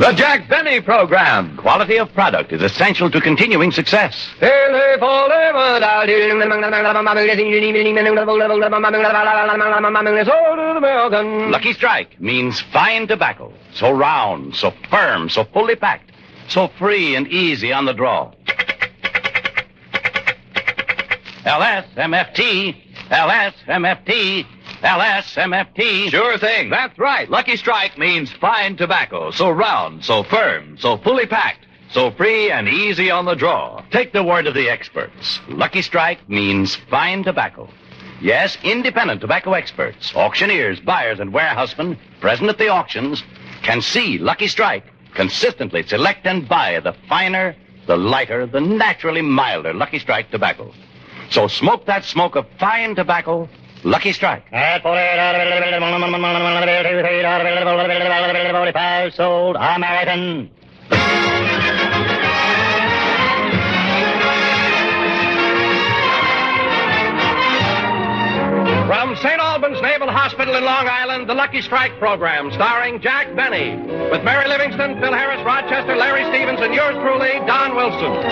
The Jack Benny Program. Quality of product is essential to continuing success. Lucky Strike means fine tobacco. So round, so firm, so fully packed, so free and easy on the draw. LSMFT, LSMFT, LSMFT. Sure thing. That's right. Lucky Strike means fine tobacco. So round, so firm, so fully packed, so free and easy on the draw. Take the word of the experts. Lucky Strike means fine tobacco. Yes, independent tobacco experts, auctioneers, buyers, and warehousemen present at the auctions can see Lucky Strike consistently select and buy the finer, the lighter, the naturally milder Lucky Strike tobacco. So smoke that smoke of fine tobacco, Lucky Strike. Sold American. From St. Albans Naval Hospital in Long Island, the Lucky Strike program, starring Jack Benny, with Mary Livingston, Phil Harris, Rochester, Larry Stevens, and yours truly, Don Wilson.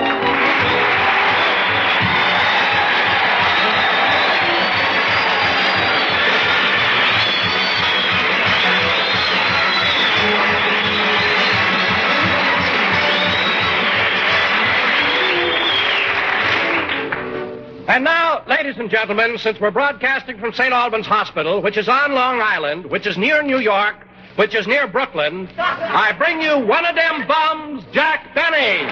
And now, ladies and gentlemen, since we're broadcasting from St. Albans Hospital, which is on Long Island, which is near New York, which is near Brooklyn, I bring you one of them bums, Jack Benny.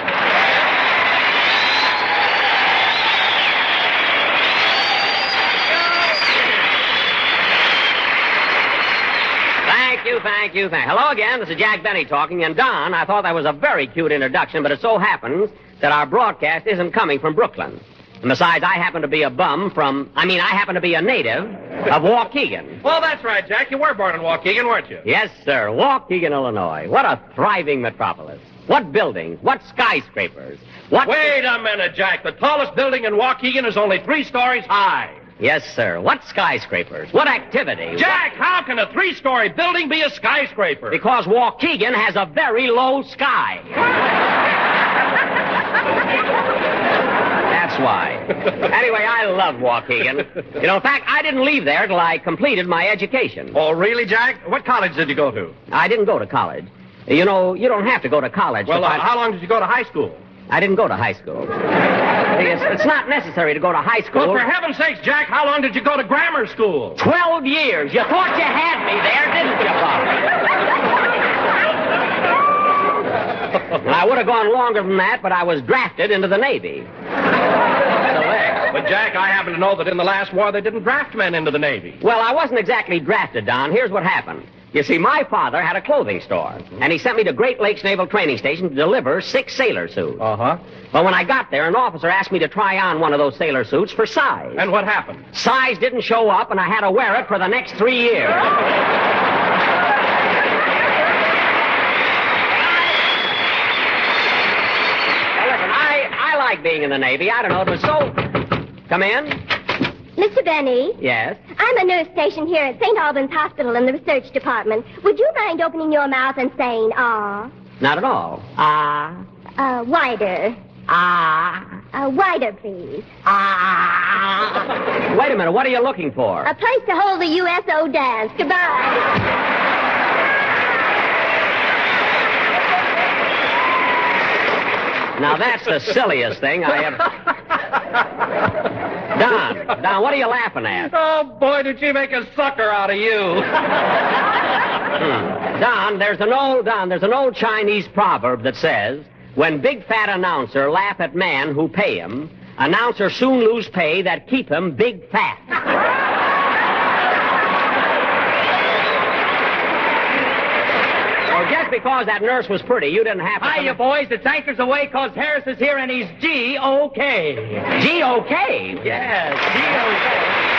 Thank you. Hello again, this is Jack Benny talking, and Don, I thought that was a very cute introduction, but it so happens that our broadcast isn't coming from Brooklyn. And besides, I happen to be a native of Waukegan. Well, that's right, Jack. You were born in Waukegan, weren't you? Yes, sir. Waukegan, Illinois. What a thriving metropolis. What buildings, what skyscrapers, what... Wait a minute, Jack. The tallest building in Waukegan is only 3 stories high. Yes, sir. What skyscrapers, what activity. Jack, how can a 3-story building be a skyscraper? Because Waukegan has a very low sky. That's why. Anyway, I love Waukegan. In fact, I didn't leave there till I completed my education. Oh, really, Jack? What college did you go to? I didn't go to college. You don't have to go to college. Well, how long did you go to high school? I didn't go to high school. It's not necessary to go to high school. Well, for heaven's sakes, Jack, how long did you go to grammar school? 12 years. You thought you had me there, didn't you, Bob? I would have gone longer than that, but I was drafted into the Navy. But, Jack, I happen to know that in the last war they didn't draft men into the Navy. Well, I wasn't exactly drafted, Don. Here's what happened. You see, my father had a clothing store, and he sent me to Great Lakes Naval Training Station to deliver 6 sailor suits. Uh-huh. But when I got there, an officer asked me to try on one of those sailor suits for size. And what happened? Size didn't show up, and I had to wear it for the next 3 years. Now, listen, I like being in the Navy. I don't know, it was so... Come in. Mr. Benny? Yes? I'm a nurse stationed here at St. Albans Hospital in the research department. Would you mind opening your mouth and saying, ah? Not at all. Wider. Wider, please. Wait a minute, what are you looking for? A place to hold the USO dance. Goodbye. Now, that's the silliest thing I ever... Don, what are you laughing at? Oh, boy, did she make a sucker out of you. Don, there's an old Chinese proverb that says, when big fat announcer laugh at man who pay him, announcer soon lose pay that keep him big fat. Just because that nurse was pretty, you didn't have to... Hiya, boys. It's anchors away because Harris is here and he's G-O-K. G-O-K? Yes, G-O-K.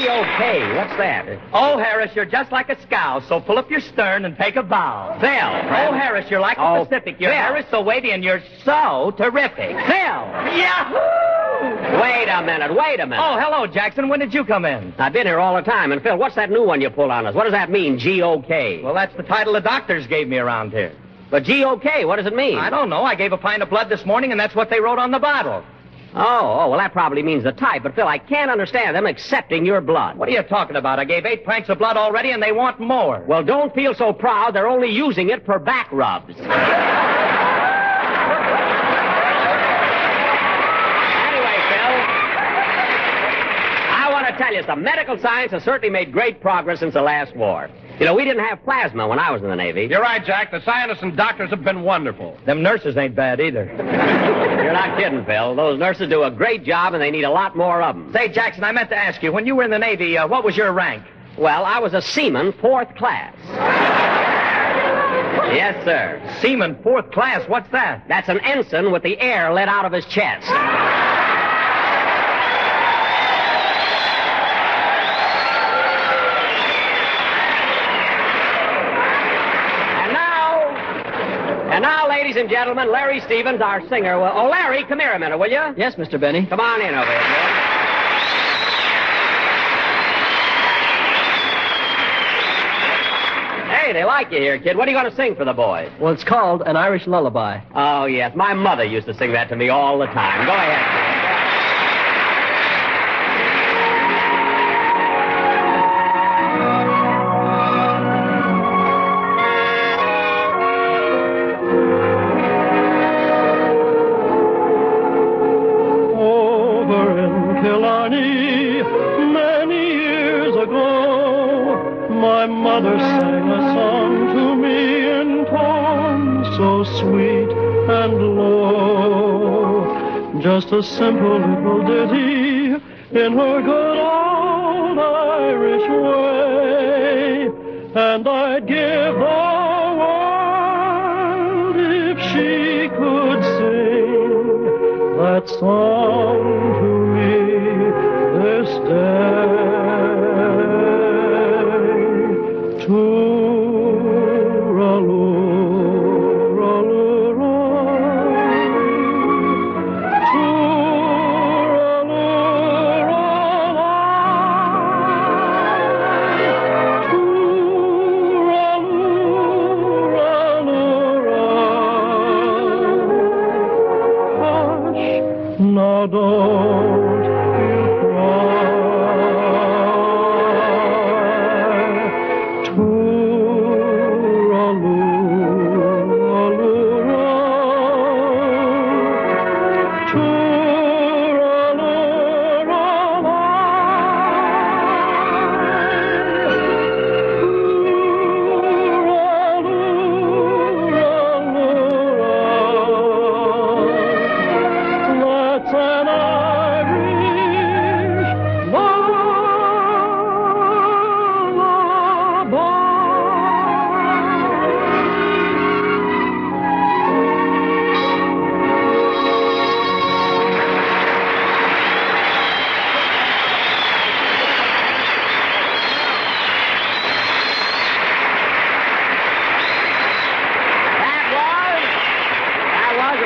G-O-K, what's that? Oh, Harris, you're just like a scow, so pull up your stern and take a bow. Phil. Oh, Harris, you're like the Pacific. You're Phil. Harris, so weighty, and you're so terrific. Phil. Yahoo! Wait a minute. Oh, hello, Jackson. When did you come in? I've been here all the time. And, Phil, what's that new one you pulled on us? What does that mean, G-O-K? Well, that's the title the doctors gave me around here. But G-O-K, what does it mean? I don't know. I gave a pint of blood this morning, and that's what they wrote on the bottle. Oh, well, that probably means the type. But, Phil, I can't understand them accepting your blood. What are you talking about? I gave 8 pints of blood already, and they want more. Well, don't feel so proud. They're only using it for back rubs. Anyway, Phil, I want to tell you, some medical science has certainly made great progress since the last war. You know, we didn't have plasma when I was in the Navy. You're right, Jack. The scientists and doctors have been wonderful. Them nurses ain't bad either. You're not kidding, Phil. Those nurses do a great job, and they need a lot more of them. Say, Jackson, I meant to ask you, when you were in the Navy, what was your rank? Well, I was a seaman, 4th class. Yes, sir. Seaman, 4th class. What's that? That's an ensign with the air let out of his chest. And now, ladies and gentlemen, Larry Stevens, our singer. Oh, Larry, come here a minute, will you? Yes, Mr. Benny. Come on in over here, Bill. Hey, they like you here, kid. What are you going to sing for the boys? Well, it's called An Irish Lullaby. Oh, yes. My mother used to sing that to me all the time. Go ahead. My mother sang a song to me in tones so sweet and low. Just a simple little ditty in her good old Irish way. And I'd give the world if she could sing that song to me this day. Now don't you cry. Tooraloo-aloo-aloo-ra.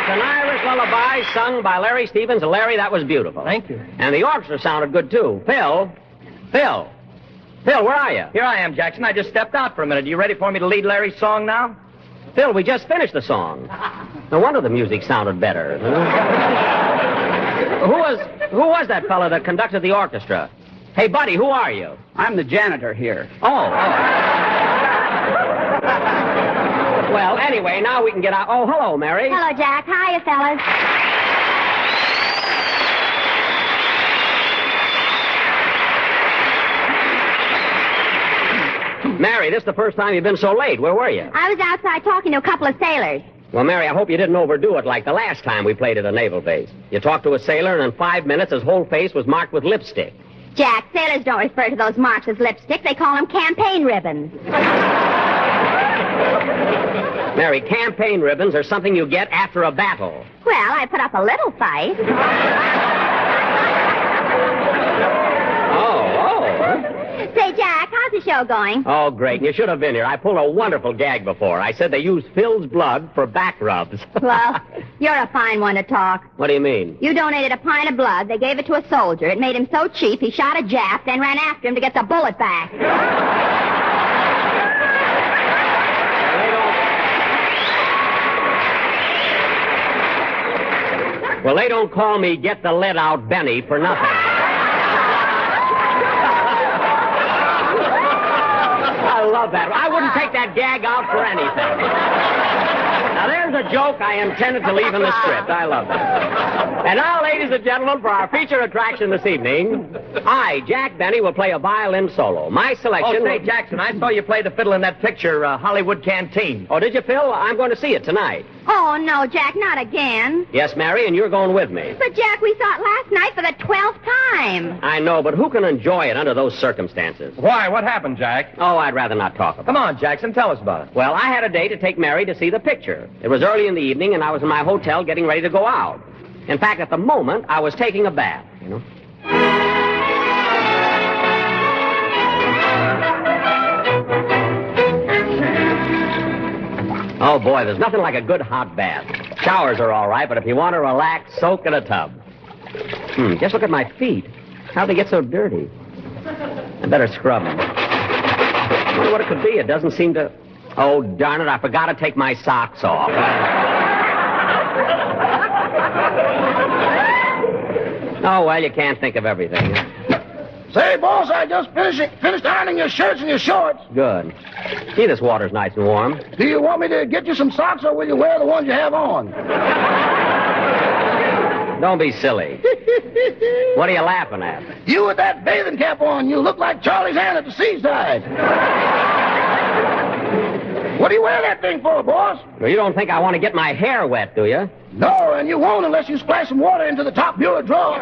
An Irish lullaby sung by Larry Stevens. And Larry, that was beautiful. Thank you. And the orchestra sounded good, too. Phil, where are you? Here I am, Jackson. I just stepped out for a minute. Are you ready for me to lead Larry's song now? Phil, we just finished the song. No wonder the music sounded better. Who was that fellow that conducted the orchestra? Hey, buddy, who are you? I'm the janitor here. Oh. Well, anyway, now we can get out. Oh, hello, Mary. Hello, Jack. Hiya, fellas. Mary, this is the first time you've been so late. Where were you? I was outside talking to a couple of sailors. Well, Mary, I hope you didn't overdo it like the last time we played at a naval base. You talked to a sailor, and in 5 minutes, his whole face was marked with lipstick. Jack, sailors don't refer to those marks as lipstick. They call them campaign ribbons. Mary, campaign ribbons are something you get after a battle. Well, I put up a little fight. Oh. Say, Jack, how How's the show going? Oh, great. You should have been here. I pulled a wonderful gag before. I said they used Phil's blood for back rubs. Well, you're a fine one to talk. What do you mean? You donated a pint of blood. They gave it to a soldier. It made him so cheap he shot a Jap, then ran after him to get the bullet back. Well, they don't call me Get the Lead Out Benny for nothing. I love that. I wouldn't take that gag out for anything. Now, there's a joke I intended to leave in the script. I love that. And now, ladies and gentlemen, for our feature attraction this evening, I, Jack Benny, will play a violin solo. My selection... Oh, say, Jackson, I saw you play the fiddle in that picture, Hollywood Canteen. Oh, did you, Phil? I'm going to see it tonight. Oh, no, Jack, not again. Yes, Mary, and you're going with me. But, Jack, we saw it last night for the 12th time. I know, but who can enjoy it under those circumstances? Why? What happened, Jack? Oh, I'd rather not talk about it. Come on, Jackson, tell us about it. Well, I had a date to take Mary to see the picture. It was early in the evening, and I was in my hotel getting ready to go out. In fact, at the moment, I was taking a bath, you know. Oh, boy, there's nothing like a good hot bath. Showers are all right, but if you want to relax, soak in a tub. Just look at my feet. How'd they get so dirty? I better scrub them. I wonder what it could be. It doesn't seem to... Oh, darn it, I forgot to take my socks off. Oh, well, you can't think of everything. Say, boss, I just finished ironing your shirts and your shorts. Good. Gee, this water's nice and warm. Do you want me to get you some socks, or will you wear the ones you have on? Don't be silly. What are you laughing at? You with that bathing cap on, you look like Charlie's Aunt at the seaside. What do you wear that thing for, boss? Well, you don't think I want to get my hair wet, do you? No, and you won't unless you splash some water into the top bureau drawer.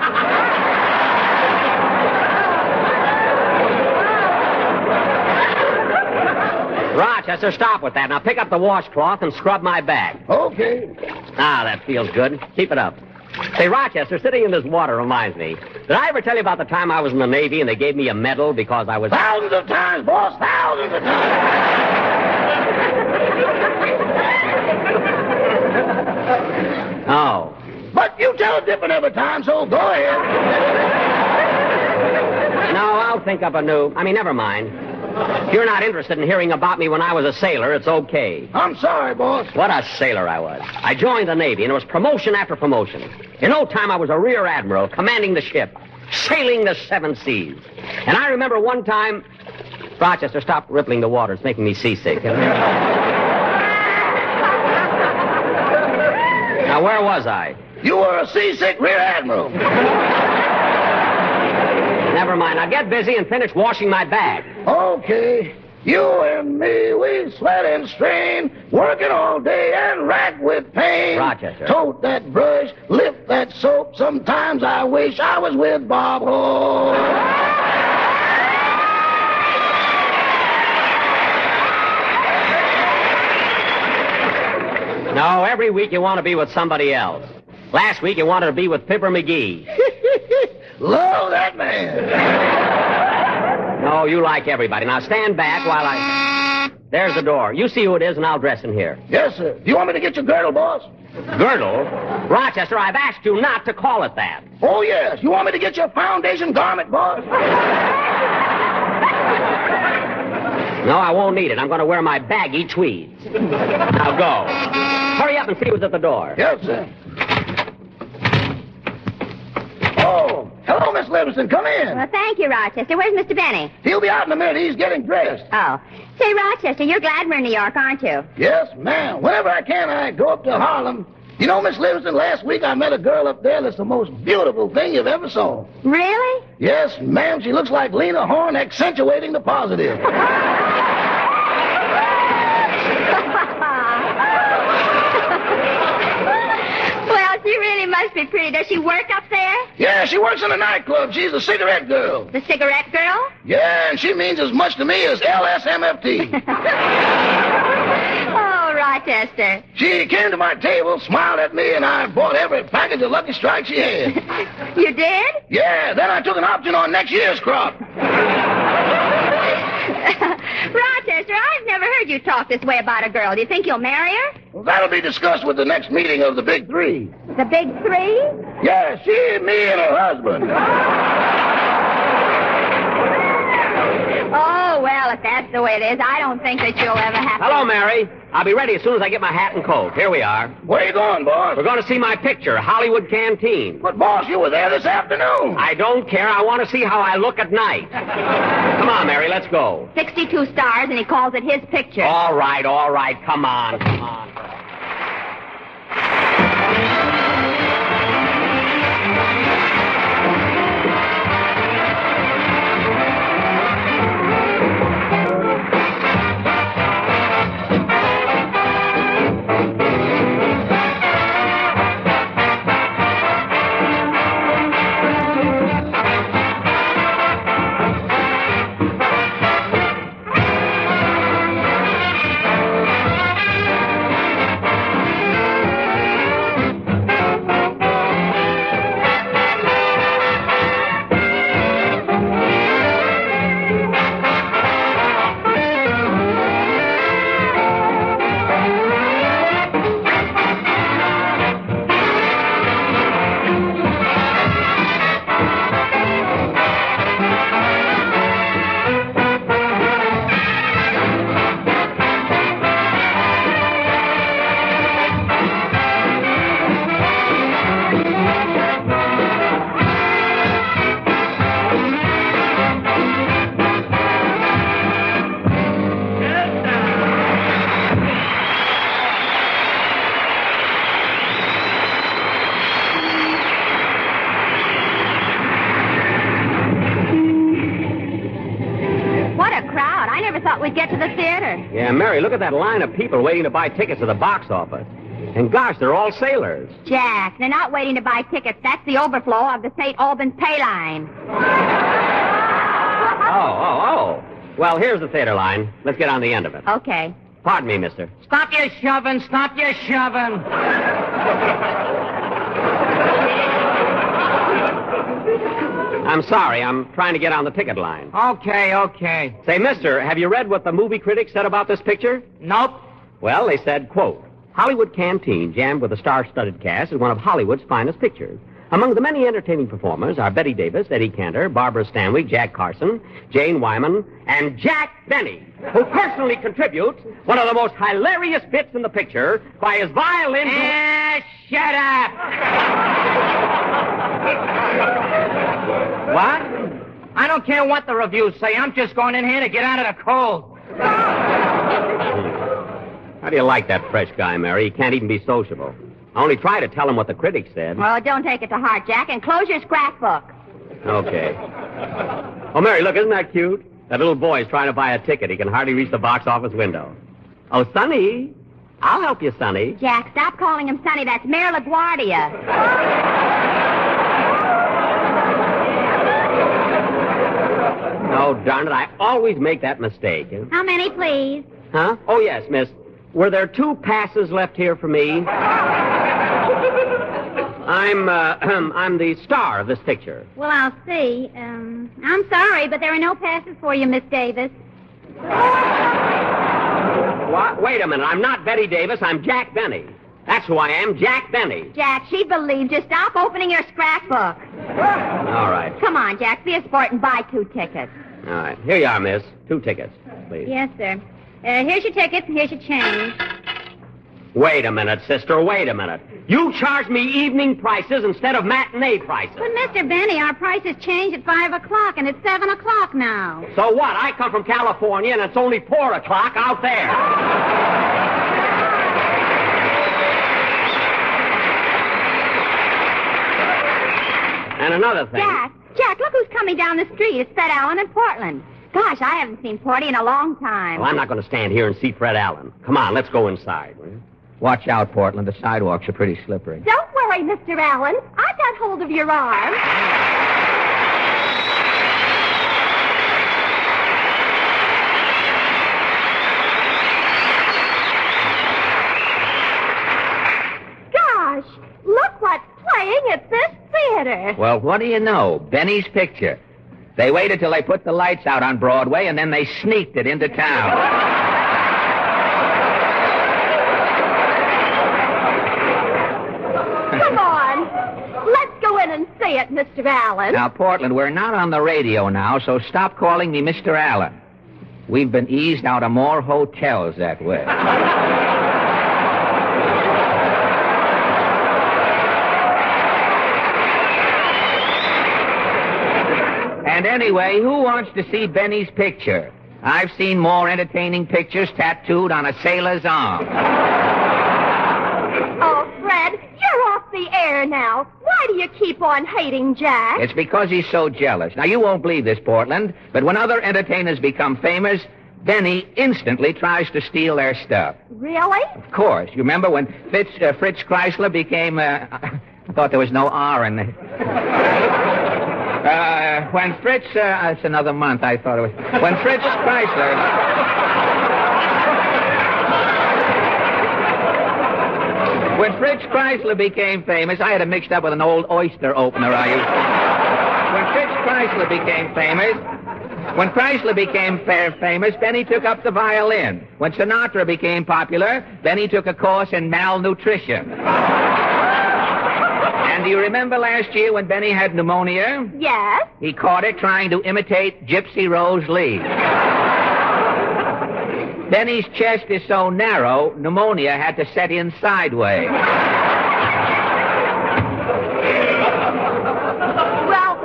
Rochester, stop with that. Now pick up the washcloth and scrub my back. Okay. Ah, that feels good. Keep it up. Say, Rochester, sitting in this water reminds me. Did I ever tell you about the time I was in the Navy and they gave me a medal because I was... Thousands of times, boss, thousands of times. Oh. But you tell it different every time, so go ahead. No, I'll think up a new... never mind. If you're not interested in hearing about me when I was a sailor, it's okay. I'm sorry, boss. What a sailor I was. I joined the Navy, and it was promotion after promotion. In no time, I was a rear admiral, commanding the ship, sailing the 7 seas. And I remember one time... Rochester, stop rippling the water. It's making me seasick. Now, where was I? You were a seasick rear admiral. Never mind. Now get busy and finish washing my bag. Okay. You and me, we sweat and strain, working all day and racked with pain. Rochester. Tote that brush, lift that soap. Sometimes I wish I was with Bob Hope. No, every week you want to be with somebody else. Last week you wanted to be with Pipper McGee. Love that man. No, you like everybody. Now stand back while I... There's the door. You see who it is, and I'll dress in here. Yes, sir. Do you want me to get your girdle, boss? Girdle? Rochester, I've asked you not to call it that. Oh, yes. You want me to get your foundation garment, boss? No, I won't need it. I'm going to wear my baggy tweeds. Now go. Hurry up and see who's at the door. Yes, sir. Oh, hello, Miss Livingston. Come in. Well, thank you, Rochester. Where's Mr. Benny? He'll be out in a minute. He's getting dressed. Oh. Say, Rochester, you're glad we're in New York, aren't you? Yes, ma'am. Whenever I can, I go up to Harlem. You know, Miss Livingston, last week I met a girl up there that's the most beautiful thing you've ever saw. Really? Yes, ma'am. She looks like Lena Horne accentuating the positive. Well, she really must be pretty. Does she work up there? Yeah, she works in a nightclub. She's a cigarette girl. The cigarette girl? Yeah, and she means as much to me as LSMFT. Oh, Rochester. She came to my table, smiled at me, and I bought every package of Lucky Strike she had. You did? Yeah, then I took an option on next year's crop. Rochester, I've never heard you talk this way about a girl. Do you think you'll marry her? Well, that'll be discussed with the next meeting of the Big Three. The big three? Yeah, she, me, and her husband. Oh, well, if that's the way it is, I don't think that you'll ever have Hello, Mary. I'll be ready as soon as I get my hat and coat. Here we are. Where you going, boss? We're going to see my picture, Hollywood Canteen. But, boss, you were there this afternoon. I don't care. I want to see how I look at night. Come on, Mary, let's go. 62 stars, and he calls it his picture. All right. Come on. We'd get to the theater. Yeah, Mary, look at that line of people waiting to buy tickets to the box office. And gosh, they're all sailors. Jack, they're not waiting to buy tickets. That's the overflow of the St. Albans pay line. Oh. Well, here's the theater line. Let's get on the end of it. Okay. Pardon me, mister. Stop your shoving. I'm sorry. I'm trying to get on the ticket line. Okay. Say, mister, have you read what the movie critics said about this picture? Nope. Well, they said, quote, Hollywood Canteen, jammed with a star-studded cast, is one of Hollywood's finest pictures. Among the many entertaining performers are Betty Davis, Eddie Cantor, Barbara Stanwyck, Jack Carson, Jane Wyman, and Jack Benny, who personally contributes one of the most hilarious bits in the picture by his violin... Shut up! What? I don't care what the reviews say. I'm just going in here to get out of the cold. How do you like that fresh guy, Mary? He can't even be sociable. I only try to tell him what the critics said. Well, don't take it to heart, Jack, and close your scrapbook. Okay. Oh, Mary, look, isn't that cute? That little boy's trying to buy a ticket. He can hardly reach the box office window. Oh, Sonny. I'll help you, Sonny. Jack, stop calling him Sonny. That's Mayor LaGuardia. Oh, darn it. I always make that mistake. How many, please? Huh? Oh, yes, miss. Were there 2 passes left here for me? I'm the star of this picture. Well, I'll see. I'm sorry, but there are no passes for you, Miss Davis. What? Wait a minute. I'm not Betty Davis. I'm Jack Benny. That's who I am, Jack Benny. Jack, she believes you. Stop opening your scrapbook. All right. Come on, Jack. Be a sport and buy 2 tickets. All right. Here you are, miss. 2 tickets, please. Yes, sir. Here's your tickets and here's your change. Wait a minute, sister. Wait a minute. You charge me evening prices instead of matinee prices. But, Mr. Benny, our prices change at 5 o'clock, and it's 7 o'clock now. So what? I come from California, and it's only 4 o'clock out there. And another thing. Jack, look who's coming down the street. It's Fred Allen in Portland. Gosh, I haven't seen Porty in a long time. Well, I'm not going to stand here and see Fred Allen. Come on, let's go inside, will you? Watch out, Portland. The sidewalks are pretty slippery. Don't worry, Mr. Allen. I've got hold of your arm. Gosh, look what's playing at this theater. Well, what do you know? Benny's picture. They waited till they put the lights out on Broadway, and then they sneaked it into town. Come on. Let's go in and see it, Mr. Allen. Now, Portland, we're not on the radio now, so stop calling me Mr. Allen. We've been eased out of more hotels that way. And anyway, who wants to see Benny's picture? I've seen more entertaining pictures tattooed on a sailor's arm. Oh, Fred, you're off the air now. Why do you keep on hating Jack? It's because he's so jealous. Now, you won't believe this, Portland, but when other entertainers become famous, Benny instantly tries to steal their stuff. Really? Of course. You remember when Fritz Chrysler became, I thought there was no R in it. When Fritz, it's another month, I thought it was. When Fritz Chrysler... When Fritz Chrysler became famous, I had it mixed up with an old oyster opener I used. When Fritz Chrysler became famous, famous, Benny took up the violin. When Sinatra became popular, Benny took a course in malnutrition. And do you remember last year when Benny had pneumonia? Yes. He caught it trying to imitate Gypsy Rose Lee. Benny's chest is so narrow, pneumonia had to set in sideways. Well,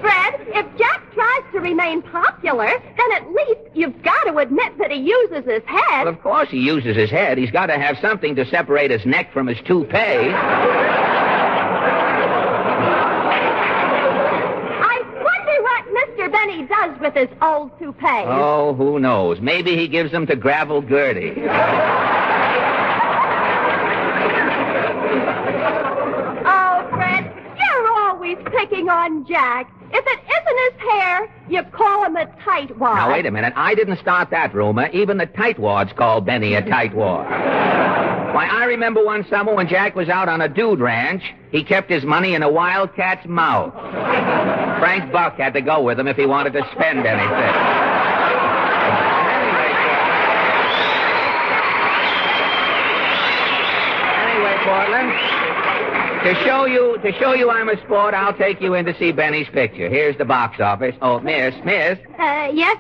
Fred, if Jack tries to remain popular, then at least you've got to admit that he uses his head. Well, of course he uses his head. He's got to have something to separate his neck from his toupee. Benny does with his old toupees. Oh, who knows? Maybe he gives them to Gravel Gertie. Oh, Fred, you're always picking on Jack. If it isn't his hair, you call him a tightwad. Now, wait a minute. I didn't start that rumor. Even the tightwads call Benny a tightwad. Why, I remember one summer when Jack was out on a dude ranch, he kept his money in a wildcat's mouth. Frank Buck had to go with him if he wanted to spend anything. Anyway, Portland, to show you I'm a sport, I'll take you in to see Benny's picture. Here's the box office. Oh, miss. Yes,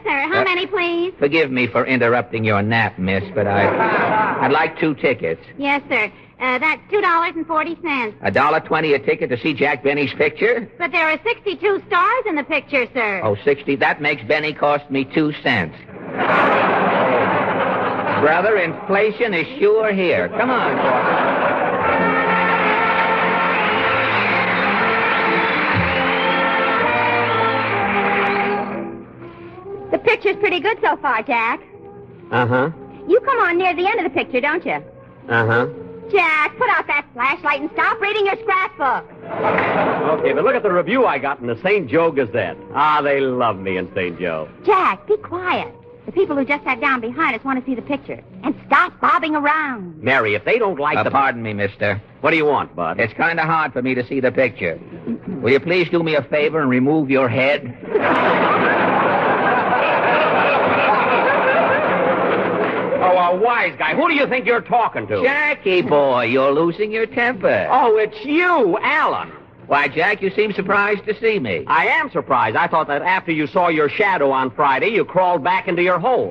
sir. How many, please? Forgive me for interrupting your nap, miss, but I'd like 2 tickets. Yes, sir. That's $2.40. $1.20 a ticket to see Jack Benny's picture? But there are 62 stars in the picture, sir. Oh, 60. That makes Benny cost me 2 cents. Brother, inflation is sure here. Come on, boy. The picture's pretty good so far, Jack. Uh-huh. You come on near the end of the picture, don't you? Uh-huh. Jack, put out that flashlight and stop reading your scrapbook. Okay, but look at the review I got in the St. Joe Gazette. Ah, they love me in St. Joe. Jack, be quiet. The people who just sat down behind us want to see the picture. And stop bobbing around. Mary, if they don't like Pardon me, mister. What do you want, Bud? It's kind of hard for me to see the picture. Will you please do me a favor and remove your head? Oh, a wise guy. Who do you think you're talking to? Jackie, boy, you're losing your temper. Oh, it's you, Alan. Why, Jack, you seem surprised to see me. I am surprised. I thought that after you saw your shadow on Friday, you crawled back into your hole.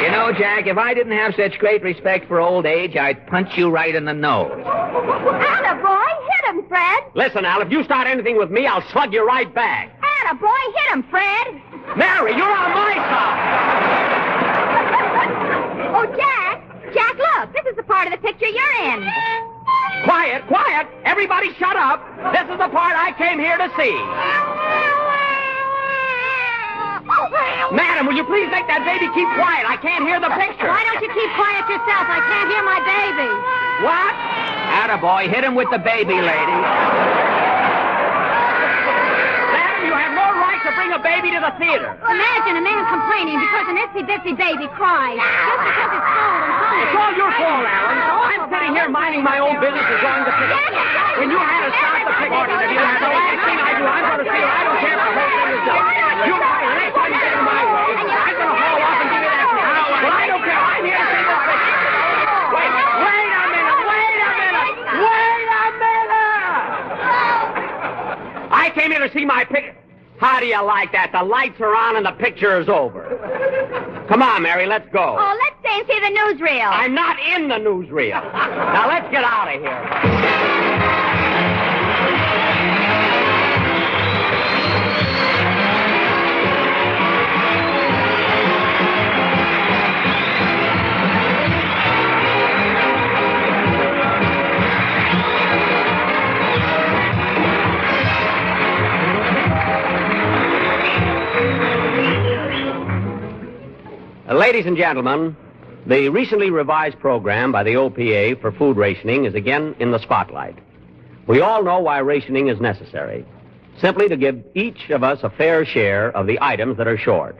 You know, Jack, if I didn't have such great respect for old age, I'd punch you right in the nose. Attaboy, hit him, Fred. Listen, Al, if you start anything with me, I'll slug you right back. Attaboy, hit him, Fred. Mary, you're on my side. Oh, Jack, look, this is the part of the picture you're in. Quiet. Everybody shut up. This is the part I came here to see. Madam, will you please make that baby keep quiet? I can't hear the picture. Why don't you keep quiet yourself? I can't hear my baby. What? Attaboy, hit him with the baby, lady. Madam, you have no right to bring bring a baby to the theater. Imagine a man complaining because an itsy-bitsy baby cries. Just because it's cold and hungry. It's all your fault, Alan. I'm sitting here minding my own business and going to pick up. When you had to stop the picture, that's the last thing I do. I'm going to see her. I don't care if the whole thing is done. You cry the next time you get in my way. I'm going to haul off and give you that. Well, I don't care. I'm here to see the picture. Wait a minute. I came here to see my picture. How do you like that? The lights are on and the picture is over. Come on, Mary, let's go. Oh, let's stay and see the newsreel. I'm not in the newsreel. Now, let's get out of here. Ladies and gentlemen, the recently revised program by the OPA for food rationing is again in the spotlight. We all know why rationing is necessary. Simply to give each of us a fair share of the items that are short.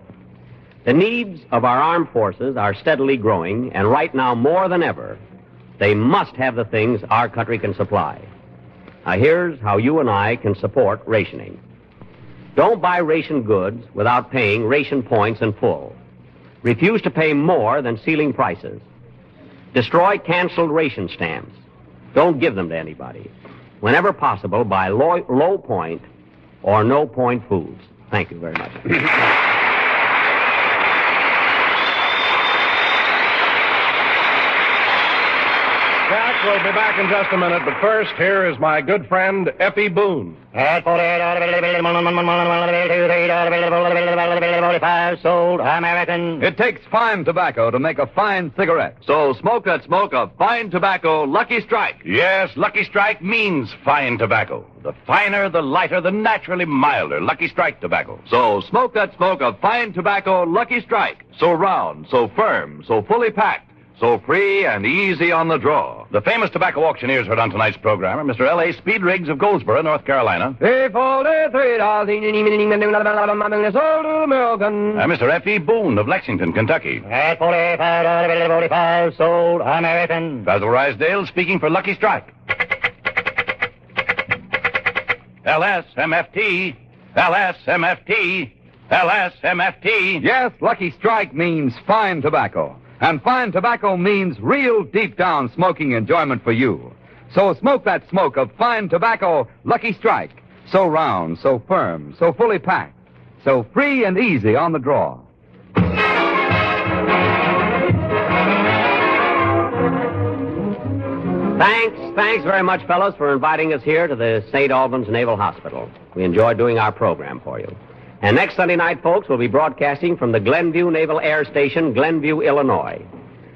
The needs of our armed forces are steadily growing, and right now more than ever, they must have the things our country can supply. Now here's how you and I can support rationing. Don't buy ration goods without paying ration points in full. Refuse to pay more than ceiling prices. Destroy canceled ration stamps. Don't give them to anybody. Whenever possible, buy low point or no point foods. Thank you very much. Jack, we'll be back in just a minute, but first, here is my good friend, Effie Boone. Sold American. It takes fine tobacco to make a fine cigarette. So smoke that smoke of fine tobacco Lucky Strike. Yes, Lucky Strike means fine tobacco. The finer, the lighter, the naturally milder Lucky Strike tobacco. So smoke that smoke of fine tobacco Lucky Strike. So round, so firm, so fully packed. So free and easy on the draw. The famous tobacco auctioneers heard on tonight's program are Mr. L.A. Speed Riggs of Goldsboro, North Carolina. Mr. F.E. Boone of Lexington, Kentucky. Sold American. Basil Rysdale speaking for Lucky Strike. LSMFT. LSMFT. LSMFT. Yes, Lucky Strike means fine tobacco. And fine tobacco means real deep-down smoking enjoyment for you. So smoke that smoke of fine tobacco Lucky Strike. So round, so firm, so fully packed. So free and easy on the draw. Thanks very much, fellows, for inviting us here to the St. Albans Naval Hospital. We enjoyed doing our program for you. And next Sunday night, folks, we'll be broadcasting from the Glenview Naval Air Station, Glenview, Illinois.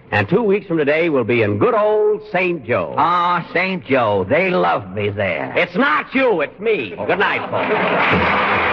And 2 weeks from today, we'll be in good old St. Joe. Ah, St. Joe. They love me there. It's not you, it's me. Good night, folks.